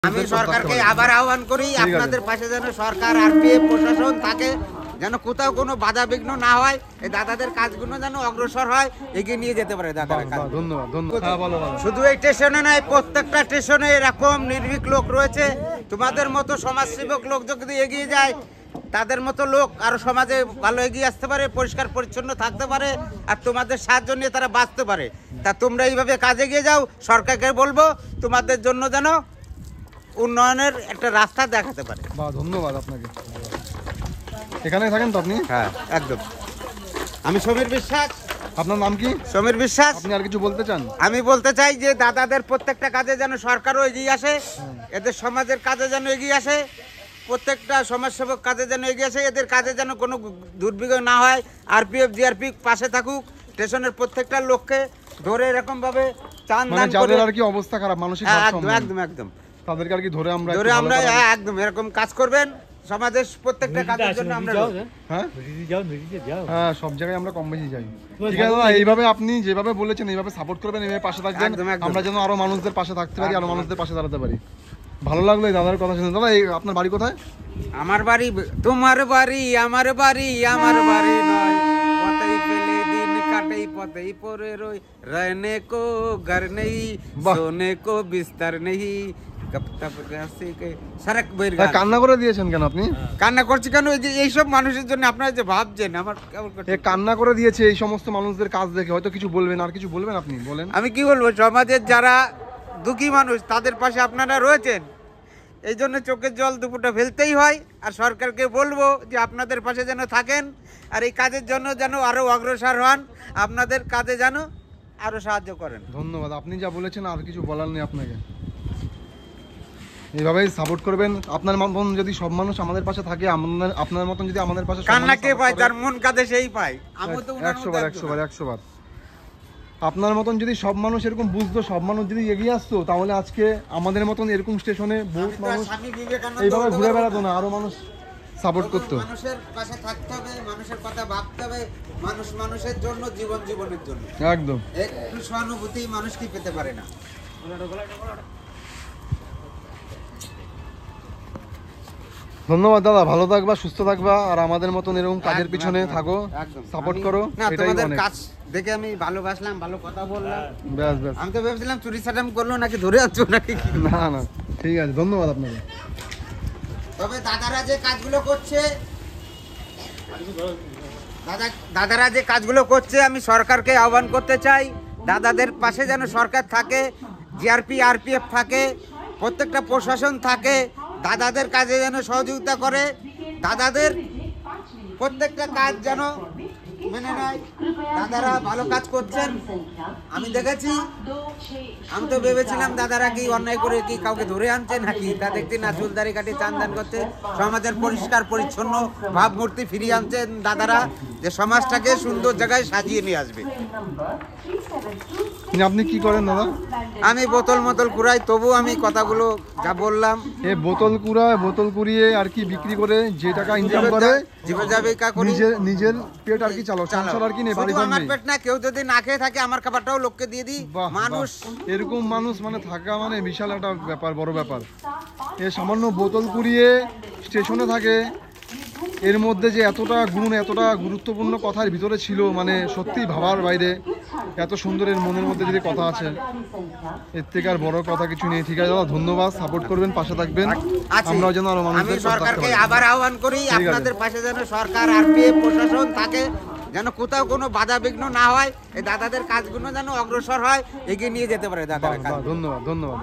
আমি সরকারকে আবার আহ্বান করি আপনাদের পাশে যেন সরকার আরপিএফ প্রশাসন থাকে, যেন কোথাও কোনো বাধা বিঘ্ন না হয়, এই দাদাদের কাজগুলো যেন অগ্রসর হয়, এগিয়ে নিয়ে যেতে পারে দাদারা কাজ। ধন্যবাদ ধন্যবাদ। শুধু এই স্টেশনে নয়, প্রত্যেকটা স্টেশনে এরকম নির্ভীক লোক রয়েছে। তোমাদের মতো সমাজসেবক লোক যদি এগিয়ে যায়, তাদের মতো লোক আরো সমাজে ভালো এগিয়ে আসতে পারে, পরিষ্কার পরিচ্ছন্ন থাকতে পারে, আর তোমাদের সাহায্য নিয়ে তারা বাঁচতে পারে। তা তোমরা এইভাবে কাজে এগিয়ে যাও। সরকারকে বলবো তোমাদের জন্য যেন উন্নয়নের একটা রাস্তা দেখাতে পারে। ধন্যবাদ আপনাকে। এখানে থাকেন তো আপনি? হ্যাঁ, একদম। আমি সমীর বিশ্বাস। আপনার নাম কি? সমীর বিশ্বাস। আপনি আর কিছু বলতে চান? আমি বলতে চাই যে দাদাদের প্রত্যেকটা কাজে যেন সরকারও এগিয়ে আসে, এদের সমাজের কাজে যেন এগিয়ে আসে, প্রত্যেকটা সমাজসেবক কাজে যেন এগিয়ে আসে, এদের কাজে যেন কোনো দুর্বিঘ্ন না হয়। আরপিএফ জিআরপি পাশে থাকুক, স্টেশনের প্রত্যেকটা লোককে ধরে এরকম ভাবে চান দান করে, যাদের আর কি অবস্থা খারাপ মানসিক একদম একদম একদম তাদেরকে আর কি ধরে আমরা একদম এরকম কাজ করবেন সমাজের প্রত্যেকটা কাজের জন্য। আমরা হ্যাঁ সব জায়গায় আমরা কম বেশি যাই। ঠিক আছে দাদা, এইভাবে আপনি যেভাবে বলেছেন এইভাবে সাপোর্ট করবেন, এইভাবে পাশে থাকবেন, আমরা যেন আরো মানুষদের পাশে থাকতে পারি, আরো মানুষদের পাশে দাঁড়াতে পারি। ভালো লাগলো এই দাদার কথা শুনে। দাদা এই আপনার বাড়ি কোথায়? আমার বাড়ি তোমার বাড়ি, আমার বাড়ি, আমার বাড়ি নয়, পথেই পেলে দিন কাটেই পথেই পড়ে রই, रहने को घर नहीं, सोने को बिस्तर नहीं, कब तक ऐसे के সরক বইর গান। কান্না করে দিয়েছেন কেন আপনি? কান্না করছি কেন? এই যে এইসব মানুষের জন্য আপনারা যে ভাবছেন, আমার কেমন করছে। কান্না করে দিয়েছে এই সমস্ত মানুষদের কাজ দেখে। হয়তো কিছু বলবেন, আর কিছু বলবেন আপনি? বলেন। আমি কি বলবো, সমাজের যারা দুঃখী মানুষ তাদের পাশে আপনারা রয়েছেন, এই জন্য চোখের জল দুপুরটা ফেলতেই হয়। আর সরকারকে বলবো যে আপনাদের পাশে যেন থাকেন, আর এই কাজের জন্য যেন আরো অগ্রসর হন, আপনাদের কাজে যেন আরো সাহায্য করেন। ধন্যবাদ। আপনি যা বলেছেন আর কিছু বলার নেই আপনাকে। এইভাবেই সাপোর্ট করবেন। আপনার মতন যদি সব মানুষ আমাদের পাশে থাকে, আপনার মতন যদি আমাদের পাশে কান্না কে পায়? তার মন কাঁদে সেই পায়। আমি তো 100 বার আপনার মতন যদি সব মানুষ এরকম বুঝতো, সব মানুষ যদি এগিয়ে আসতো, তাহলে আজকে আমাদের মতন এরকম স্টেশনে বহুত মানুষ এইভাবে ঘুরে বেড়াতো না, আরো মানুষ সাপোর্ট করতো। মানুষের পাশে থাকতে হবে, মানুষের কথা ভাবতে হবে, মানুষ মানুষের জন্য, জীবনের জন্য। একদম। একটু সহানুভূতি মানুষ কি পেতে পারে না। ধন্যবাদ দাদা, ভালো থাকবা, সুস্থ থাকবা, আর আমাদের মতন এরকম কাজের পিছনে থাকো, সাপোর্ট করো। তোমাদের কাজ দেখে আমি ভালোবাসলাম, ভালো কথা বললাম। ব্যাস আমি তো ভেবেছিলাম চুরি চাটাম করলো নাকি, ধরে আছো নাকি। না ঠিক আছে, ধন্যবাদ আপনাকে। তবে দাদারা যে কাজগুলো করছে, আমি সরকারকে আহ্বান করতে চাই, দাদাদের পাশে যেন সরকার থাকে, জিআরপি আরপিএফ থাকে, প্রত্যেকটা প্রশাসন থাকে, দাদাদের কাজে যেন সহযোগিতা করে, দাদাদের প্রত্যেকটা কাজ যেন মেনে নেয়। দাদারা ভালো কাজ করছেন, আমি দেখেছি। আমি তো ভেবেছিলাম দাদারা কি অন্যায় করে কি কাউকে ধরে আনছে নাকি, তা দেখতে না, চুলদারি কাটি চান দান করতে, সমাজের পরিষ্কার পরিচ্ছন্ন ভাবমূর্তি ফিরিয়ে আনছেন দাদারা, যে সমাজটাকে সুন্দর জায়গায় সাজিয়ে নিয়ে আসবে। আপনি কি করেন দাদা? আমি বোতল কুড়াই, তবু আমি কথাগুলো যা বললাম, এই বোতল কুড়িয়ে আর কি বিক্রি করে যে টাকা ইনকাম করে, জীবিকা করি, নিজের পেট আর কি চালাও, সংসার আর কি নেই, বাড়ি ঘর নেই। আমার পেট না, কেউ যদি না খেয়ে থাকে আমার খাবারটাও লোককে দিয়ে দিই। মানুষ এরকম মানুষ মানে থাকা মানে বিশাল একটা ব্যাপার, বড় ব্যাপার। এ সামান্য বোতল কুড়িয়ে স্টেশনে থাকে, এর মধ্যে যে এতটা গুণ, এতটা গুরুত্বপূর্ণ কথার ভিতরে ছিল, মানে সত্যি ভাবার বাইরে। এত সুন্দর এর মনের মধ্যে যদি কথা আছে, এর থেকে আর বড় কথা কিছু নেই। ঠিক আছে দাদা, ধন্যবাদ। সাপোর্ট করবেন, পাশে থাকবেন, আমরাও যেন আরো মানুষদের। আমি সরকারকে আবার আহ্বান করি, আপনাদের পাশে যেন সরকার আরপিএফ প্রশাসন থাকে, যেন কোথাও কোনো বাধা বিঘ্ন না হয়, এই দাদাদের কাজগুলো যেন অগ্রসর হয়, এগিয়ে নিয়ে যেতে পারে দাদারা। ধন্যবাদ।